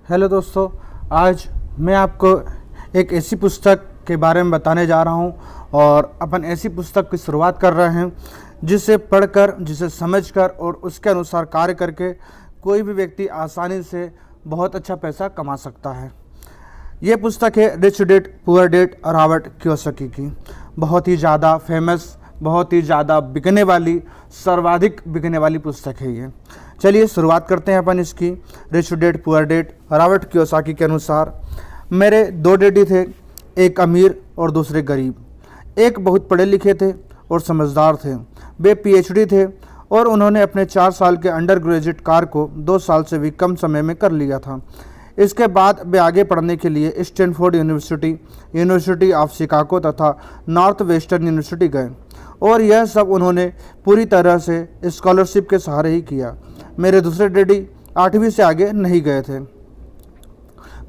Hello दोस्तों, आज मैं आपको एक ऐसी पुस्तक के बारे में बताने जा रहा हूं और अपन ऐसी पुस्तक की शुरुआत कर रहे हैं जिसे पढ़कर, जिसे समझकर और उसके अनुसार कार्य करके कोई भी व्यक्ति आसानी से बहुत अच्छा पैसा कमा सकता है। ये पुस्तक है rich dad poor dad Robert Kiyosaki की। बहुत ही ज़्यादा फेमस, बहुत ही ज़्यादा बिकने वाली, सर्वाधिक बिकने वाली पुस्तक है ये। चलिए शुरुआत करते हैं अपन इसकी। Rich dad poor dad Robert Kiyosaki के अनुसार मेरे दो डैडी थे, एक अमीर और दूसरे गरीब। एक बहुत पढ़े लिखे थे और समझदार थे। वे पीएचडी थे और उन्होंने अपने 4 साल के अंडर ग्रेजुएट कार्य को 2 साल से भी कम समय में कर लिया था। इसके बाद वे आगे पढ़ने के लिए Stanford university, university of Chicago तथा नॉर्थ वेस्टर्न यूनिवर्सिटी गए और यह सब उन्होंने पूरी तरह से स्कॉलरशिप के सहारे ही किया। मेरे दूसरे डैडी 8वीं से आगे नहीं गए थे।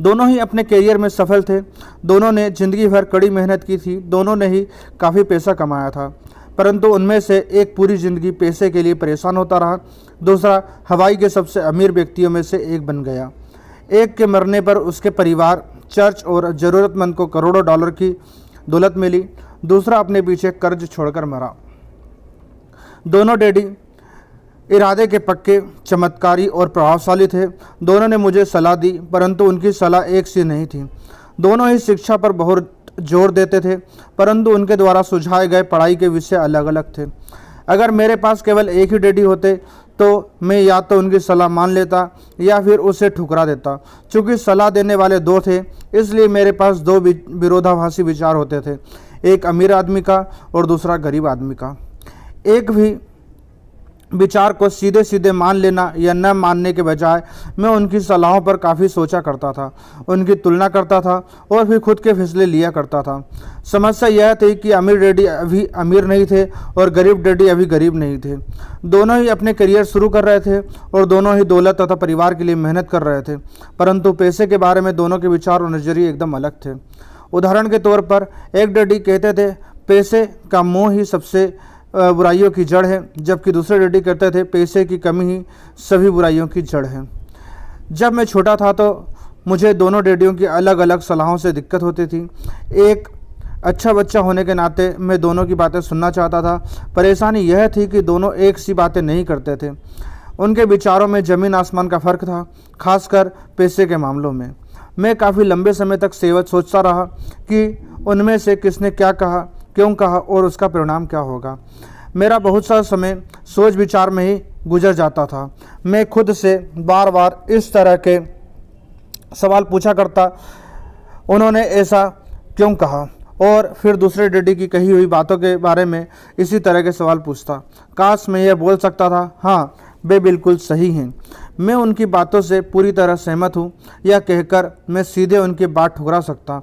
दोनों ही अपने करियर में सफल थे। दोनों ने ज़िंदगी भर कड़ी मेहनत की थी। दोनों ने ही काफ़ी पैसा कमाया था, परंतु उनमें से एक पूरी ज़िंदगी पैसे के लिए परेशान होता रहा। दूसरा हवाई के सबसे अमीर व्यक्तियों में से एक बन गया। एक के मरने पर उसके परिवार, चर्च और ज़रूरतमंद को करोड़ों डॉलर की दौलत मिली। दूसरा अपने पीछे कर्ज छोड़कर मरा। दोनों डैडी इरादे के पक्के, चमत्कारी और प्रभावशाली थे। दोनों ने मुझे सलाह दी, परंतु उनकी सलाह एक सी नहीं थी। दोनों ही शिक्षा पर बहुत जोर देते थे, परंतु उनके द्वारा सुझाए गए पढ़ाई के विषय अलग अलग थे। अगर मेरे पास केवल एक ही डैडी होते तो मैं या तो उनकी सलाह मान लेता या फिर उसे ठुकरा देता। चूँकि सलाह देने वाले दो थे, इसलिए मेरे पास दो विरोधाभासी विचार होते थे, एक अमीर आदमी का और दूसरा गरीब आदमी का। एक भी विचार को सीधे सीधे मान लेना या न मानने के बजाय मैं उनकी सलाहों पर काफ़ी सोचा करता था, उनकी तुलना करता था और फिर खुद के फैसले लिया करता था। समस्या यह थी कि अमीर डैडी अभी अमीर नहीं थे और गरीब डैडी अभी गरीब नहीं थे। दोनों ही अपने करियर शुरू कर रहे थे और दोनों ही दौलत तथा परिवार के लिए मेहनत कर रहे थे, परंतु पैसे के बारे में दोनों के विचार और नज़रिए एकदम अलग थे। उदाहरण के तौर पर एक डैडी कहते थे पैसे का मोह ही सबसे बुराइयों की जड़ है, जबकि दूसरे डैडी कहते थे पैसे की कमी ही सभी बुराइयों की जड़ है। जब मैं छोटा था तो मुझे दोनों डैडियों की अलग अलग सलाहों से दिक्कत होती थी। एक अच्छा बच्चा होने के नाते मैं दोनों की बातें सुनना चाहता था। परेशानी यह थी कि दोनों एक सी बातें नहीं करते थे। उनके विचारों में ज़मीन आसमान का फ़र्क था, खासकर पैसे के मामलों में। मैं काफ़ी लंबे समय तक सोचता रहा कि उनमें से किसने क्या कहा, क्यों कहा और उसका परिणाम क्या होगा। मेरा बहुत सारा समय सोच विचार में ही गुजर जाता था। मैं खुद से बार बार इस तरह के सवाल पूछा करता, उन्होंने ऐसा क्यों कहा, और फिर दूसरे डैडी की कही हुई बातों के बारे में इसी तरह के सवाल पूछता। काश मैं यह बोल सकता था, हाँ वे बिल्कुल सही हैं, मैं उनकी बातों से पूरी तरह सहमत हूँ, या कहकर मैं सीधे उनकी बात ठुकरा सकता।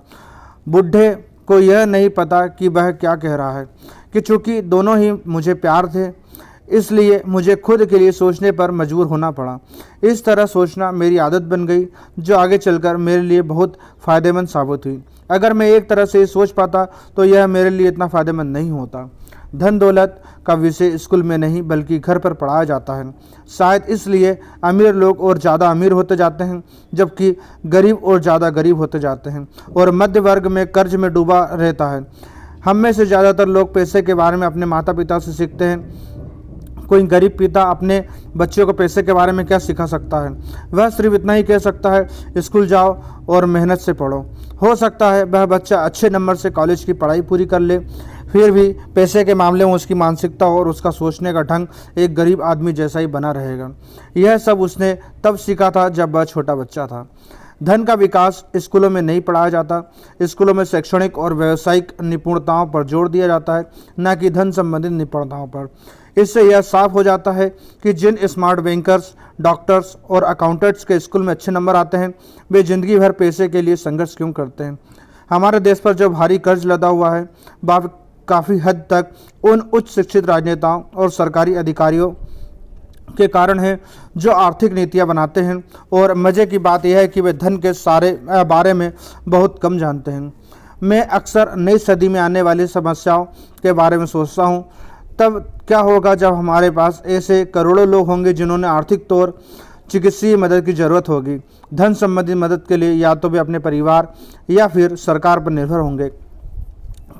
बूढ़े को यह नहीं पता कि वह क्या कह रहा है, कि चूँकि दोनों ही मुझे प्यार थे, इसलिए मुझे खुद के लिए सोचने पर मजबूर होना पड़ा। इस तरह सोचना मेरी आदत बन गई, जो आगे चलकर मेरे लिए बहुत फ़ायदेमंद साबित हुई। अगर मैं एक तरह से सोच पाता तो यह मेरे लिए इतना फ़ायदेमंद नहीं होता। धन दौलत का विषय स्कूल में नहीं बल्कि घर पर पढ़ाया जाता है। शायद इसलिए अमीर लोग और ज़्यादा अमीर होते जाते हैं, जबकि गरीब और ज़्यादा गरीब होते जाते हैं, और मध्य वर्ग में कर्ज में डूबा रहता है। हम में से ज़्यादातर लोग पैसे के बारे में अपने माता पिता से सीखते हैं। कोई गरीब पिता अपने बच्चों को पैसे के बारे में क्या सिखा सकता है? वह सिर्फ इतना ही कह सकता है, स्कूल जाओ और मेहनत से पढ़ो। हो सकता है वह बच्चा अच्छे नंबर से कॉलेज की पढ़ाई पूरी कर ले, फिर भी पैसे के मामले में उसकी मानसिकता और उसका सोचने का ढंग एक गरीब आदमी जैसा ही बना रहेगा। यह सब उसने तब सीखा था जब वह छोटा बच्चा था। धन का विकास स्कूलों में नहीं पढ़ाया जाता। स्कूलों में शैक्षणिक और व्यावसायिक निपुणताओं पर जोर दिया जाता है, न कि धन संबंधित निपुणताओं पर। इससे यह साफ हो जाता है कि जिन स्मार्ट बैंकर्स, डॉक्टर्स और अकाउंटेंट्स के स्कूल में अच्छे नंबर आते हैं, वे जिंदगी भर पैसे के लिए संघर्ष क्यों करते हैं। हमारे देश पर जो भारी कर्ज लदा हुआ है, वह काफ़ी हद तक उन उच्च शिक्षित राजनेताओं और सरकारी अधिकारियों के कारण है जो आर्थिक नीतियां बनाते हैं, और मज़े की बात यह है कि वे धन के सारे बारे में बहुत कम जानते हैं। मैं अक्सर नई सदी में आने वाली समस्याओं के बारे में सोचता हूँ। तब क्या होगा जब हमारे पास ऐसे करोड़ों लोग होंगे जिन्होंने आर्थिक तौर चिकित्सीय मदद की ज़रूरत होगी। धन संबंधी मदद के लिए या तो वे अपने परिवार या फिर सरकार पर निर्भर होंगे।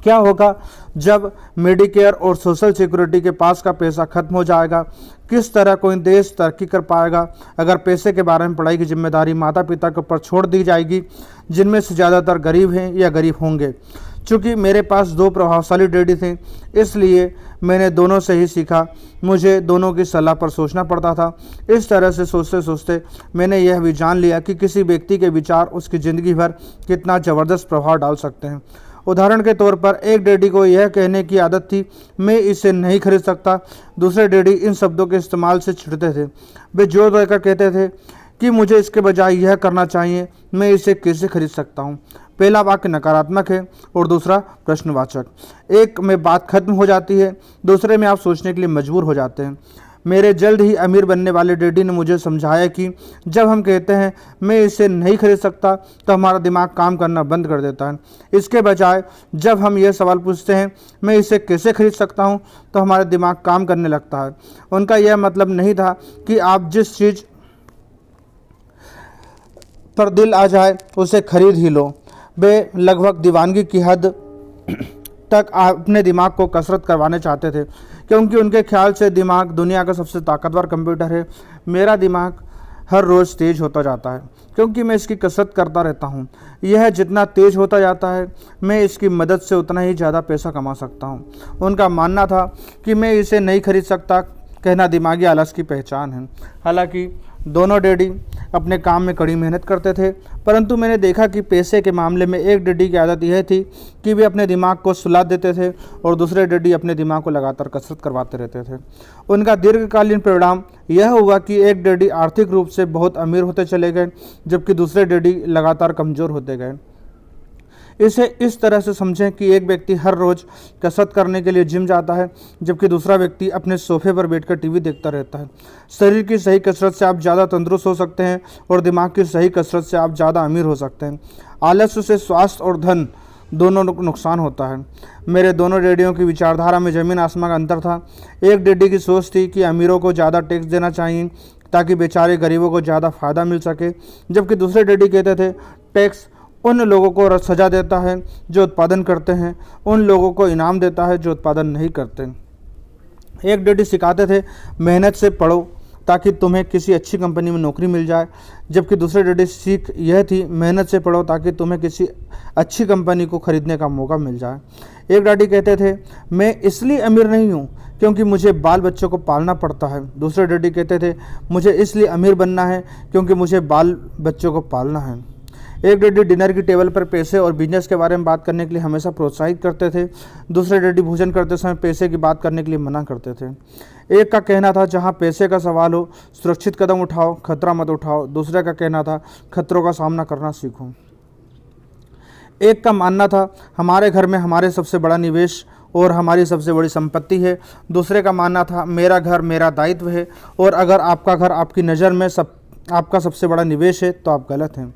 क्या होगा जब मेडिकेयर और सोशल सिक्योरिटी के पास का पैसा खत्म हो जाएगा? किस तरह कोई देश तरक्की कर पाएगा अगर पैसे के बारे में पढ़ाई की जिम्मेदारी माता पिता के ऊपर छोड़ दी जाएगी, जिनमें से ज़्यादातर गरीब हैं या गरीब होंगे। चूँकि मेरे पास 2 प्रभावशाली डैडी थे, इसलिए मैंने दोनों से ही सीखा। मुझे दोनों की सलाह पर सोचना पड़ता था। इस तरह से सोचते सोचते मैंने यह भी जान लिया कि किसी व्यक्ति के विचार उसकी ज़िंदगी भर कितना ज़बरदस्त प्रभाव डाल सकते हैं। उदाहरण के तौर पर एक डैडी को यह कहने की आदत थी, मैं इसे नहीं खरीद सकता। दूसरे डैडी इन शब्दों के इस्तेमाल से चिढ़ते थे। वे जोर देकर कहते थे कि मुझे इसके बजाय यह करना चाहिए, मैं इसे कैसे खरीद सकता हूँ। पहला वाक्य नकारात्मक है और दूसरा प्रश्नवाचक। एक में बात खत्म हो जाती है, दूसरे में आप सोचने के लिए मजबूर हो जाते हैं। मेरे जल्द ही अमीर बनने वाले डैडी ने मुझे समझाया कि जब हम कहते हैं मैं इसे नहीं खरीद सकता तो हमारा दिमाग काम करना बंद कर देता है। इसके बजाय जब हम यह सवाल पूछते हैं मैं इसे कैसे खरीद सकता हूं, तो हमारा दिमाग काम करने लगता है। उनका यह मतलब नहीं था कि आप जिस चीज़ पर दिल आ जाए उसे खरीद ही लो। वे लगभग दीवानगी की हद तक अपने दिमाग को कसरत करवाने चाहते थे, क्योंकि उनके ख्याल से दिमाग दुनिया का सबसे ताकतवर कंप्यूटर है। मेरा दिमाग हर रोज़ तेज़ होता जाता है क्योंकि मैं इसकी कसरत करता रहता हूँ। यह जितना तेज़ होता जाता है मैं इसकी मदद से उतना ही ज़्यादा पैसा कमा सकता हूँ। उनका मानना था कि मैं इसे नहीं खरीद सकता कहना दिमागी आलस की पहचान है। हालांकि दोनों डैडी अपने काम में कड़ी मेहनत करते थे, परंतु मैंने देखा कि पैसे के मामले में एक डैडी की आदत यह थी कि वे अपने दिमाग को सुला देते थे और दूसरे डैडी अपने दिमाग को लगातार कसरत करवाते रहते थे। उनका दीर्घकालीन परिणाम यह हुआ कि एक डैडी आर्थिक रूप से बहुत अमीर होते चले गए, जबकि दूसरे डैडी लगातार कमज़ोर होते गए। इसे इस तरह से समझें कि एक व्यक्ति हर रोज़ कसरत करने के लिए जिम जाता है, जबकि दूसरा व्यक्ति अपने सोफे पर बैठकर टीवी देखता रहता है। शरीर की सही कसरत से आप ज़्यादा तंदुरुस्त हो सकते हैं और दिमाग की सही कसरत से आप ज़्यादा अमीर हो सकते हैं। आलस्य से स्वास्थ्य और धन दोनों नुकसान होता है। मेरे दोनों डैडियों की विचारधारा में ज़मीन आसमान का अंतर था। एक डैडी की सोच थी कि अमीरों को ज़्यादा टैक्स देना चाहिए ताकि बेचारे गरीबों को ज़्यादा फ़ायदा मिल सके, जबकि दूसरे डैडी कहते थे टैक्स उन लोगों को सजा देता है जो उत्पादन करते हैं, उन लोगों को इनाम देता है जो उत्पादन नहीं करते। एक डैडी सिखाते थे मेहनत से पढ़ो ताकि तुम्हें किसी अच्छी कंपनी में नौकरी मिल जाए, जबकि दूसरे डैडी सीख यह थी मेहनत से पढ़ो ताकि तुम्हें किसी अच्छी कंपनी को खरीदने का मौका मिल जाए। एक डैडी कहते थे मैं इसलिए अमीर नहीं हूँ क्योंकि मुझे बाल बच्चों को पालना पड़ता है। दूसरे डैडी कहते थे मुझे इसलिए अमीर बनना है क्योंकि मुझे बाल बच्चों को पालना है। एक डैडी डिनर की टेबल पर पैसे और बिजनेस के बारे में बात करने के लिए हमेशा प्रोत्साहित करते थे। दूसरे डैडी भोजन करते समय पैसे की बात करने के लिए मना करते थे। एक का कहना था जहां पैसे का सवाल हो सुरक्षित कदम उठाओ, खतरा मत उठाओ। दूसरे का कहना था खतरों का सामना करना सीखो। एक का मानना था हमारे घर में हमारे सबसे बड़ा निवेश और हमारी सबसे बड़ी संपत्ति है। दूसरे का मानना था मेरा घर मेरा दायित्व है और अगर आपका घर आपकी नज़र में आपका सबसे बड़ा निवेश है तो आप गलत हैं।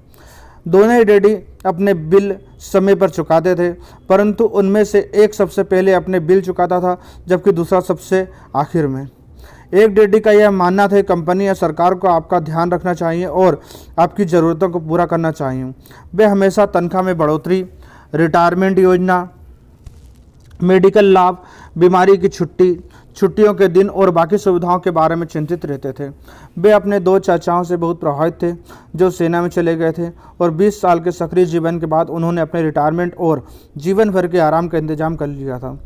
दोनों ही डैडी अपने बिल समय पर चुकाते थे, परंतु उनमें से एक सबसे पहले अपने बिल चुकाता था जबकि दूसरा सबसे आखिर में। एक डैडी का यह मानना था कंपनी या सरकार को आपका ध्यान रखना चाहिए और आपकी ज़रूरतों को पूरा करना चाहिए। वे हमेशा तनख्वाह में बढ़ोतरी, रिटायरमेंट योजना, मेडिकल लाभ, बीमारी की छुट्टियों के दिन और बाकी सुविधाओं के बारे में चिंतित रहते थे। वे अपने 2 चाचाओं से बहुत प्रभावित थे जो सेना में चले गए थे और 20 साल के सक्रिय जीवन के बाद उन्होंने अपने रिटायरमेंट और जीवन भर के आराम का इंतजाम कर लिया था।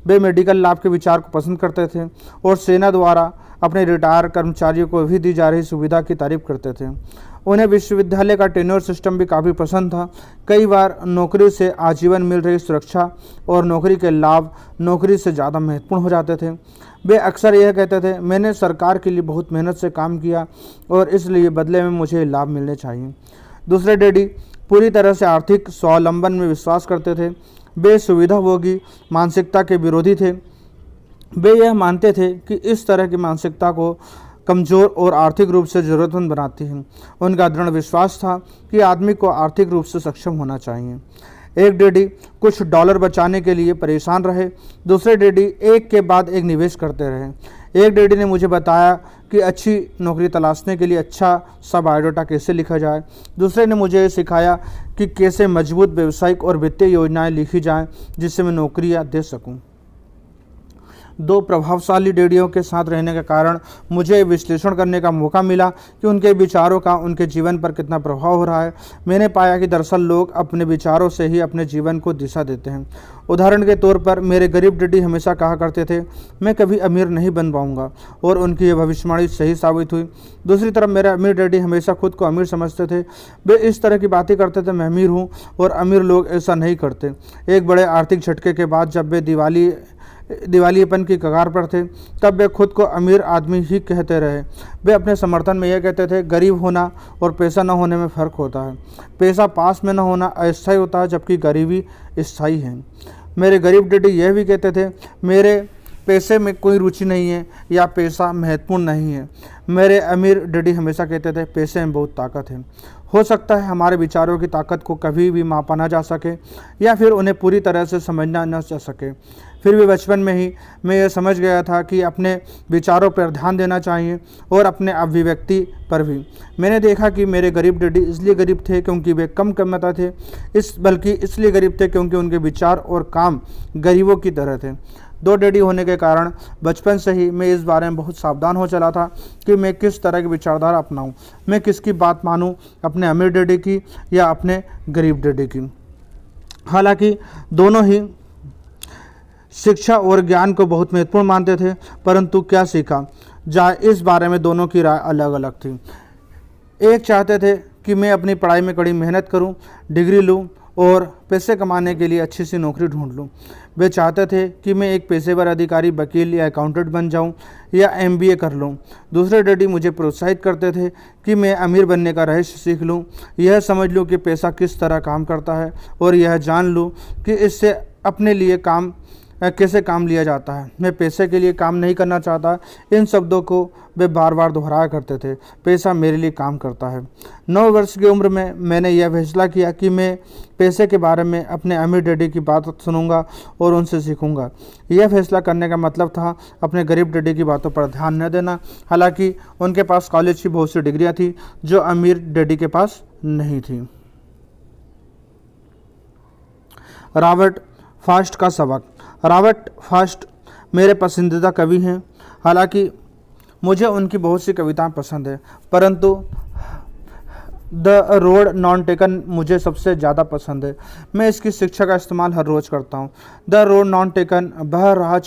वे मेडिकल लाभ के विचार को पसंद करते थे और सेना द्वारा अपने रिटायर कर्मचारियों को भी दी जा रही सुविधा की तारीफ करते थे। उन्हें विश्वविद्यालय का टेन्योर सिस्टम भी काफ़ी पसंद था। कई बार नौकरी से आजीवन मिल रही सुरक्षा और नौकरी के लाभ नौकरी से ज़्यादा महत्वपूर्ण हो जाते थे। वे अक्सर यह कहते थे मैंने सरकार के लिए बहुत मेहनत से काम किया और इसलिए बदले में मुझे लाभ मिलने चाहिए। दूसरे डैडी पूरी तरह से आर्थिक स्वावलंबन में विश्वास करते थे। वे सुविधाभोगी मानसिकता के विरोधी थे। वे यह मानते थे कि इस तरह की मानसिकता को कमज़ोर और आर्थिक रूप से ज़रूरतमंद बनाती है। उनका दृढ़ विश्वास था कि आदमी को आर्थिक रूप से सक्षम होना चाहिए। एक डैडी कुछ डॉलर बचाने के लिए परेशान रहे, दूसरे डैडी एक के बाद एक निवेश करते रहे। एक डैडी ने मुझे बताया कि अच्छी नौकरी तलाशने के लिए अच्छा सा बायोडाटा कैसे लिखा जाए। दूसरे ने मुझे ये सिखाया कि कैसे मजबूत व्यावसायिक और वित्तीय योजनाएं लिखी जाएं जिससे मैं नौकरियां दे सकूं। दो प्रभावशाली डैडियों के साथ रहने के कारण मुझे विश्लेषण करने का मौका मिला कि उनके विचारों का उनके जीवन पर कितना प्रभाव हो रहा है। मैंने पाया कि दरअसल लोग अपने विचारों से ही अपने जीवन को दिशा देते हैं। उदाहरण के तौर पर मेरे गरीब डैडी हमेशा कहा करते थे, मैं कभी अमीर नहीं बन पाऊंगा, और उनकी यह भविष्यवाणी सही साबित हुई। दूसरी तरफ मेरे अमीर डैडी हमेशा खुद को अमीर समझते थे। वे इस तरह की बातें करते थे, मैं अमीर हूँ और अमीर लोग ऐसा नहीं करते। एक बड़े आर्थिक झटके के बाद जब वे दिवालियेपन की कगार पर थे, तब वे खुद को अमीर आदमी ही कहते रहे। वे अपने समर्थन में यह कहते थे, गरीब होना और पैसा न होने में फ़र्क होता है। पैसा पास में न होना अस्थायी होता है, जबकि गरीबी स्थायी है। मेरे गरीब डैडी यह भी कहते थे, मेरे पैसे में कोई रुचि नहीं है या पैसा महत्वपूर्ण नहीं है। मेरे अमीर डैडी हमेशा कहते थे, पैसे में बहुत ताकत है। हो सकता है हमारे विचारों की ताकत को कभी भी मापा ना जा सके या फिर उन्हें पूरी तरह से समझना न जा सके। फिर भी बचपन में ही मैं यह समझ गया था कि अपने विचारों पर ध्यान देना चाहिए और अपने अभिव्यक्ति पर भी। मैंने देखा कि मेरे गरीब डैडी इसलिए गरीब थे क्योंकि वे कम कमाते थे, बल्कि इसलिए गरीब थे क्योंकि उनके विचार और काम गरीबों की तरह थे। दो डैडी होने के कारण बचपन से ही मैं इस बारे में बहुत सावधान हो चला था कि मैं किस तरह की विचारधारा अपनाऊं, मैं किसकी बात मानूं, अपने अमीर डैडी की या अपने गरीब डैडी की। हालांकि दोनों ही शिक्षा और ज्ञान को बहुत महत्वपूर्ण मानते थे, परंतु क्या सीखा जाए इस बारे में दोनों की राय अलग अलग थी। एक चाहते थे कि मैं अपनी पढ़ाई में कड़ी मेहनत करूं, डिग्री लूं और पैसे कमाने के लिए अच्छी सी नौकरी ढूंढ लूं। वे चाहते थे कि मैं एक पेशेवर अधिकारी, वकील या अकाउंटेंट बन जाऊं या MBA कर लूं। दूसरे डैडी मुझे प्रोत्साहित करते थे कि मैं अमीर बनने का रहस्य सीख लूं, यह समझ लूं कि पैसा किस तरह काम करता है और यह जान लूं कि इससे अपने लिए कैसे काम लिया जाता है। मैं पैसे के लिए काम नहीं करना चाहता। इन शब्दों को वे बार बार दोहराया करते थे, पैसा मेरे लिए काम करता है। 9 वर्ष की उम्र में मैंने यह फैसला किया कि मैं पैसे के बारे में अपने अमीर डैडी की बात सुनूंगा और उनसे सीखूंगा। यह फैसला करने का मतलब था अपने गरीब डैडी की बातों पर ध्यान न देना। हालांकि उनके पास कॉलेज की बहुत सी डिग्रियां थी जो अमीर डैडी के पास नहीं थी। रॉबर्ट फ्रॉस्ट का सबक। रॉबर्ट फ्रॉस्ट मेरे पसंदीदा कवि हैं। हालांकि मुझे उनकी बहुत सी कविताएं पसंद है, परंतु द रोड नॉट टेकन मुझे सबसे ज़्यादा पसंद है। मैं इसकी शिक्षा का इस्तेमाल हर रोज़ करता हूँ। द रोड नॉट टेकन, वह राह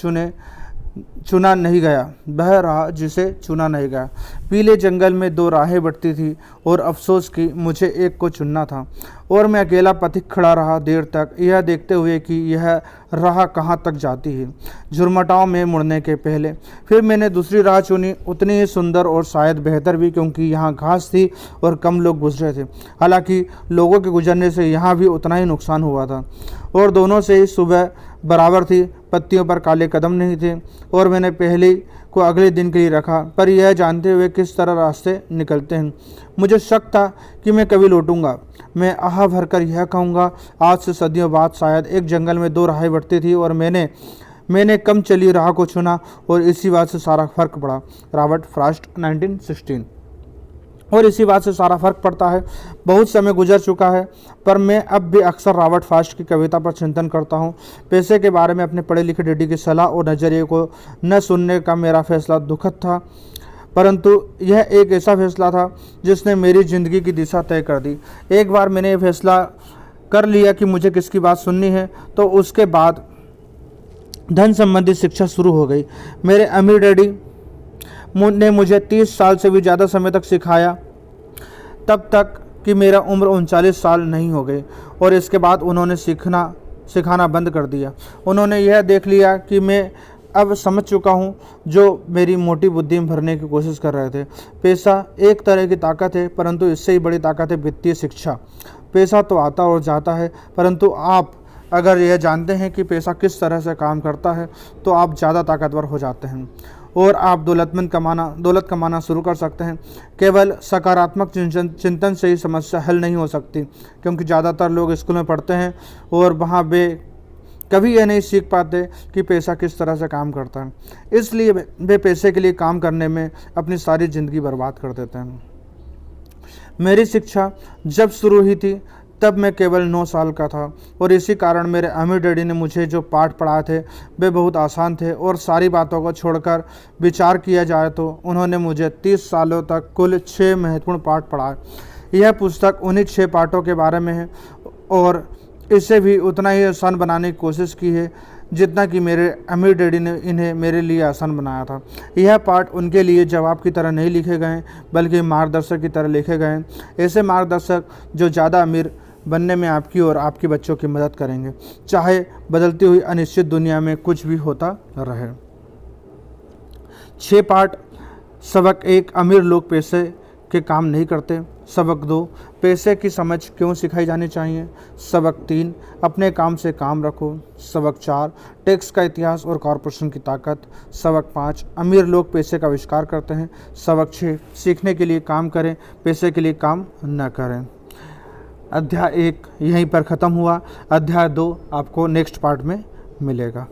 चुना नहीं गया, वह राह जिसे चुना नहीं गया। पीले जंगल में 2 राहें बढ़ती थी और अफसोस कि मुझे एक को चुनना था, और मैं अकेला पथिक खड़ा रहा देर तक, यह देखते हुए कि यह राह कहाँ तक जाती है, झुरमटाओं में मुड़ने के पहले। फिर मैंने दूसरी राह चुनी, उतनी ही सुंदर और शायद बेहतर भी, क्योंकि यहाँ घास थी और कम लोग गुजरे थे। हालांकि लोगों के गुजरने से यहाँ भी उतना ही नुकसान हुआ था, और दोनों से ही सुबह बराबर थी। पत्तियों पर काले कदम नहीं थे, और मैंने पहले को अगले दिन के लिए रखा, पर यह जानते हुए किस तरह रास्ते निकलते हैं। मुझे शक था कि मैं कभी लौटूंगा। मैं आह भरकर यह कहूँगा, आज से सदियों बाद शायद एक जंगल में 2 राहें बढ़ती थी और मैंने कम चली राह को चुना, और इसी बात से सारा फर्क पड़ा। Robert Frost 1916। और इसी बात से सारा फर्क पड़ता है। बहुत समय गुजर चुका है, पर मैं अब भी अक्सर रॉबर्ट फ्रॉस्ट की कविता पर चिंतन करता हूँ। पैसे के बारे में अपने पढ़े लिखे डैडी की सलाह और नज़रिए को न सुनने का मेरा फैसला दुखद था, परंतु यह एक ऐसा फैसला था जिसने मेरी ज़िंदगी की दिशा तय कर दी। एक बार मैंने ये फैसला कर लिया कि मुझे किसकी बात सुननी है, तो उसके बाद धन संबंधी शिक्षा शुरू हो गई। मेरे अमीर डैडी ने मुझे 30 साल से भी ज़्यादा समय तक सिखाया, तब तक कि मेरा उम्र 39 साल नहीं हो गई, और इसके बाद उन्होंने सिखाना बंद कर दिया। उन्होंने यह देख लिया कि मैं अब समझ चुका हूँ जो मेरी मोटी बुद्धि में भरने की कोशिश कर रहे थे। पैसा एक तरह की ताकत है, परंतु इससे ही बड़ी ताकत है वित्तीय शिक्षा। पैसा तो आता और जाता है, परंतु आप अगर यह जानते हैं कि पैसा किस तरह से काम करता है, तो आप ज़्यादा ताकतवर हो जाते हैं और आप दौलत कमाना शुरू कर सकते हैं। केवल सकारात्मक चिंतन से ही समस्या हल नहीं हो सकती, क्योंकि ज़्यादातर लोग स्कूल में पढ़ते हैं और वहाँ वे कभी यह नहीं सीख पाते कि पैसा किस तरह से काम करता है, इसलिए वे पैसे के लिए काम करने में अपनी सारी ज़िंदगी बर्बाद कर देते हैं। मेरी शिक्षा जब शुरू हुई थी तब मैं केवल 9 साल का था और इसी कारण मेरे अमीर डैडी ने मुझे जो पाठ पढ़ाए थे वे बहुत आसान थे और सारी बातों को छोड़कर विचार किया जाए तो उन्होंने मुझे 30 सालों तक कुल 6 महत्वपूर्ण पाठ पढ़ाए। यह पुस्तक उन्हीं 6 पाठों के बारे में है और इसे भी उतना ही आसान बनाने की कोशिश की है जितना कि मेरे अमीर डैडी ने इन्हें मेरे लिए आसान बनाया था। यह पाठ उनके लिए जवाब की तरह नहीं लिखे गए बल्कि मार्गदर्शक की तरह लिखे गए हैं, ऐसे मार्गदर्शक जो ज़्यादा अमीर बनने में आपकी और आपके बच्चों की मदद करेंगे, चाहे बदलती हुई अनिश्चित दुनिया में कुछ भी होता रहे। 6 पाठ। सबक 1, अमीर लोग पैसे के काम नहीं करते। सबक 2, पैसे की समझ क्यों सिखाई जानी चाहिए। सबक 3, अपने काम से काम रखो। सबक 4, टैक्स का इतिहास और कॉरपोरेशन की ताकत। सबक 5, अमीर लोग पैसे का आविष्कार करते हैं। सबक 6, सीखने के लिए काम करें, पैसे के लिए काम न करें। अध्याय 1 यहीं पर ख़त्म हुआ। अध्याय 2 आपको नेक्स्ट पार्ट में मिलेगा।